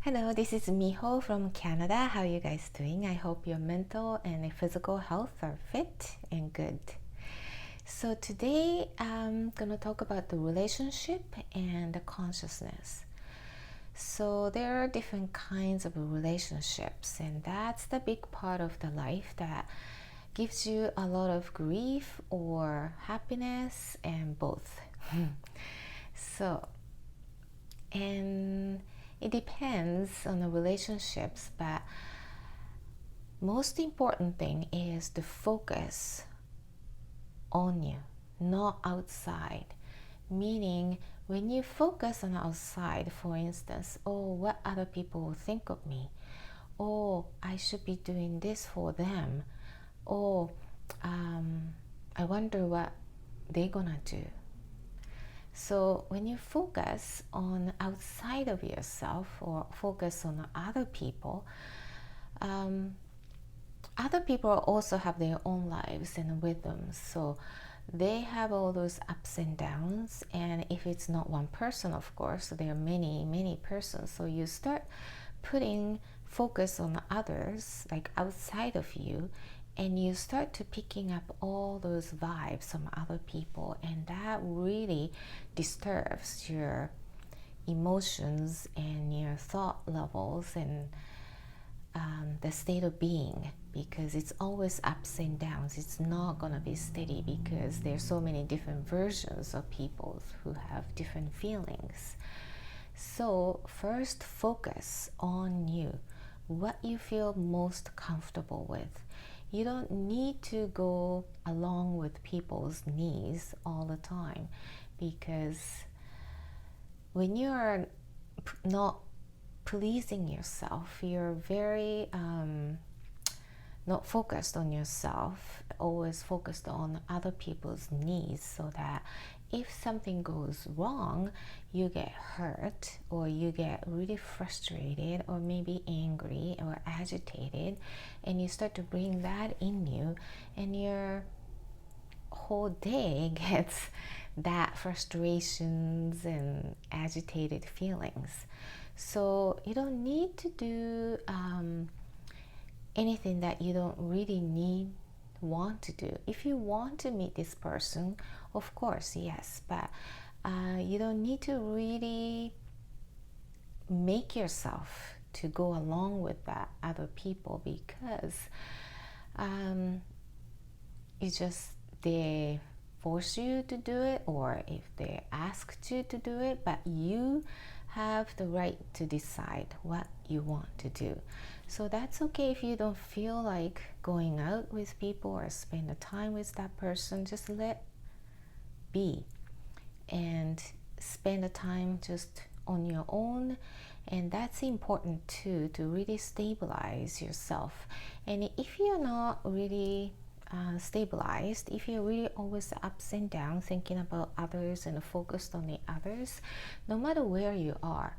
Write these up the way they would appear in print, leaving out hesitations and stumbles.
Hello, this is Miho from Canada. How are you guys doing? I hope your mental and physical health are fit and good. So today I'm going to talk about the relationship and the consciousness. So there are different kinds of relationships, and that's the big part of the life that gives you a lot of grief or happiness and both. And it depends on the relationships, but most important thing is to focus on you, not outside. Meaning, when you focus on outside, for instance, what other people will think of me, I should be doing this for them, I wonder what they're gonna do. So when you focus on outside of yourself or focus on other people also have their own lives and rhythms. So they have all those ups and downs, and if it's not one person, of course, there are many persons. So you start putting focus on others, like outside of you, and you start to picking up all those vibes from other people, and that really disturbs your emotions and your thought levels and the state of being, because it's always ups and downs. It's not going to be steady because there's so many different versions of people who have different feelings. So first, focus on you, what you feel most comfortable with. You don't need to go along with people's needs all the time, because when you are not pleasing yourself, you're very not focused on yourself, always focused on other people's needs, so that if something goes wrong, you get hurt or you get really frustrated or maybe angry or agitated, and you start to bring that in you, and your whole day gets that frustrations and agitated feelings. So you don't need to do anything that you don't really want to do. If you want to meet this person, of course, yes, but you don't need to really make yourself to go along with that other people, because they force you to do it, or if they asked you to do it, but you have the right to decide what you want to do. So that's okay if you don't feel like going out with people or spend the time with that person. Just let be and spend the time just on your own. And that's important too, to really stabilize yourself. And if you're not really stabilized, if you're really always ups and downs, thinking about others and focused on the others, no matter where you are,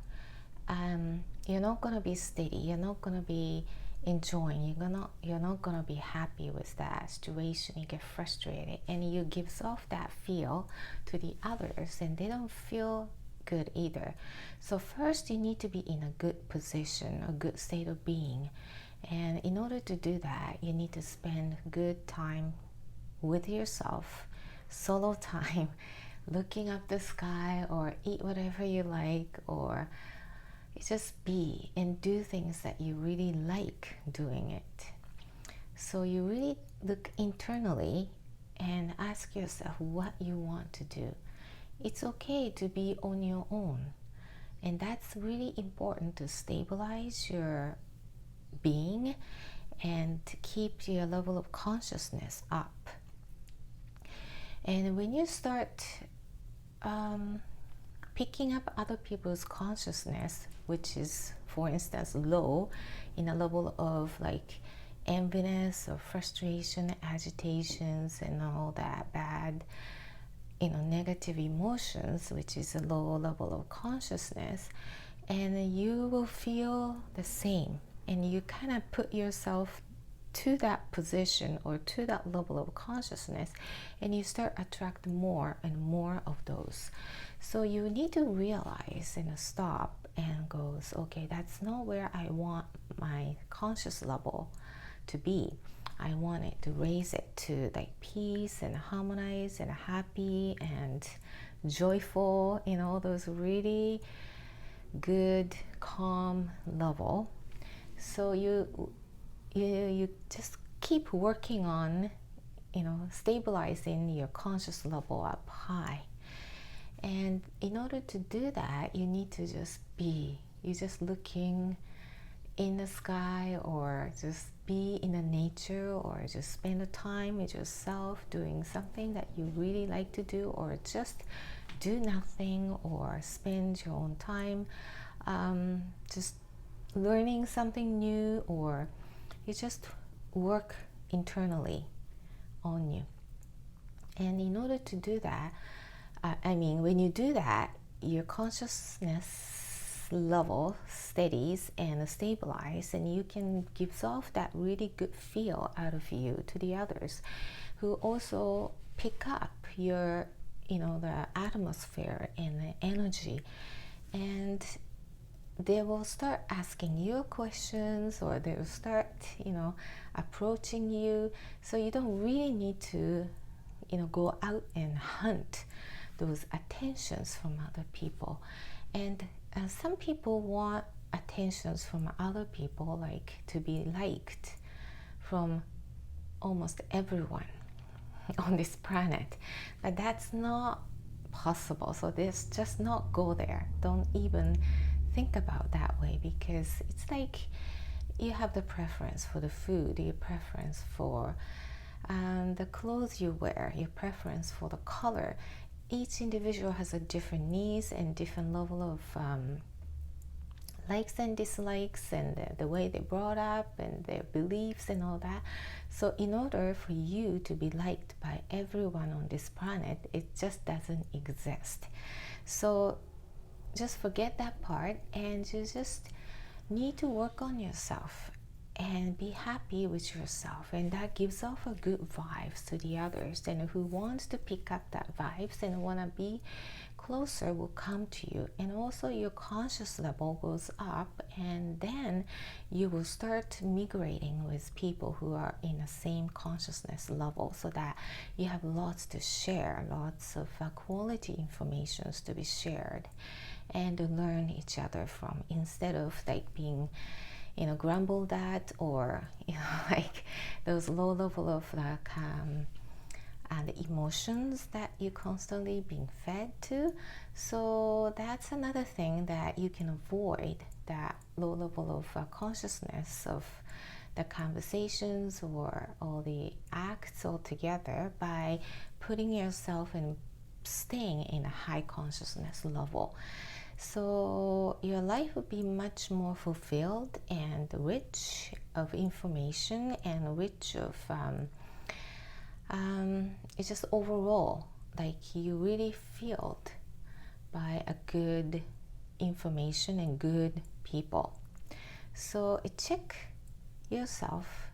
you're not going to be steady, you're not going to be enjoying, you're not going to be happy with that situation. You get frustrated, and you gives off that feel to the others, and they don't feel good either. So first, you need to be in a good position, a good state of being. And in order to do that, you need to spend good time with yourself, solo time, looking up the sky, or eat whatever you like, or just be and do things that you really like doing it. So you really look internally and ask yourself what you want to do. It's okay to be on your own, and that's really important to stabilize your being and keep your level of consciousness up. And when you start picking up other people's consciousness, which is, for instance, low, in a level of like enviness or frustration, agitations, and all that bad, negative emotions, which is a low level of consciousness, and you will feel the same. And you kind of put yourself to that position or to that level of consciousness, and you start attract more and more of those. So you need to realize and stop and goes, okay, that's not where I want my conscious level to be. I want it to raise it to like peace and harmonize and happy and joyful, those really good calm level. So you just keep working on stabilizing your conscious level up high. And in order to do that, you need to just be. You're just looking in the sky, or just be in the nature, or just spend the time with yourself doing something that you really like to do, or just do nothing, or spend your own time just learning something new, or you just work internally on you. And in order to do that, when you do that, your consciousness level steadies and stabilizes, and you can give off that really good feel out of you to the others, who also pick up your the atmosphere and the energy, and they will start asking you questions, or they will start approaching you. So you don't really need to go out and hunt those attentions from other people. And some people want attentions from other people, like to be liked from almost everyone on this planet, but that's not possible. So there's just not go there. Don't even think about that way, because it's like you have the preference for the food, your preference for the clothes you wear, your preference for the color. Each individual has a different needs and different level of likes and dislikes, and the way they brought up, and their beliefs and all that. So in order for you to be liked by everyone on this planet, it just doesn't exist. So just forget that part, and you just need to work on yourself and be happy with yourself, and that gives off a good vibes to the others, and who wants to pick up that vibes and want to be closer will come to you. And also your conscious level goes up, and then you will start migrating with people who are in the same consciousness level, so that you have lots to share, lots of quality informations to be shared and to learn each other from, instead of like being grumbled at, or like those low level of like the emotions that you constantly being fed to. So that's another thing that you can avoid, that low level of consciousness of the conversations or all the acts altogether, by putting yourself and staying in a high consciousness level. So your life will be much more fulfilled and rich of information, and rich of it's just overall like you really filled by a good information and good people. So check yourself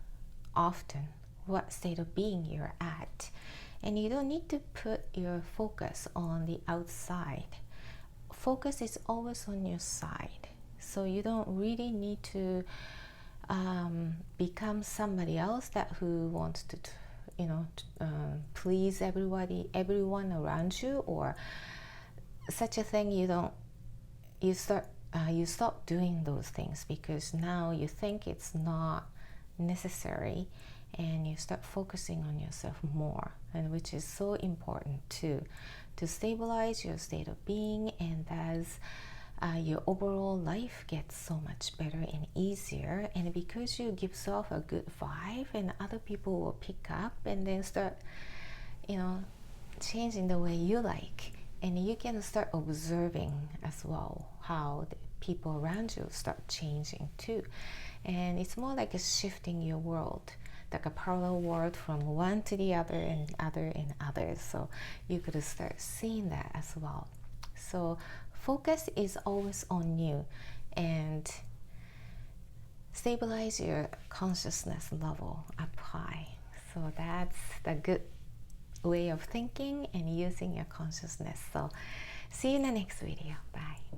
often what state of being you're at, and you don't need to put your focus on the outside. Focus is always on your side, so you don't really need to become somebody else that who wants to please everyone around you, or such a thing. You stop doing those things, because now you think it's not necessary, and you start focusing on yourself more, and which is so important too, to stabilize your state of being, and as your overall life gets so much better and easier. And because you give off a good vibe, and other people will pick up and then start changing the way you like, and you can start observing as well how the people around you start changing too. And it's more like a shifting your world, like a parallel world from one to the other and other and others. So you could start seeing that as well. So focus is always on you, and stabilize your consciousness level up high. So that's the good way of thinking and using your consciousness. So see you in the next video. Bye.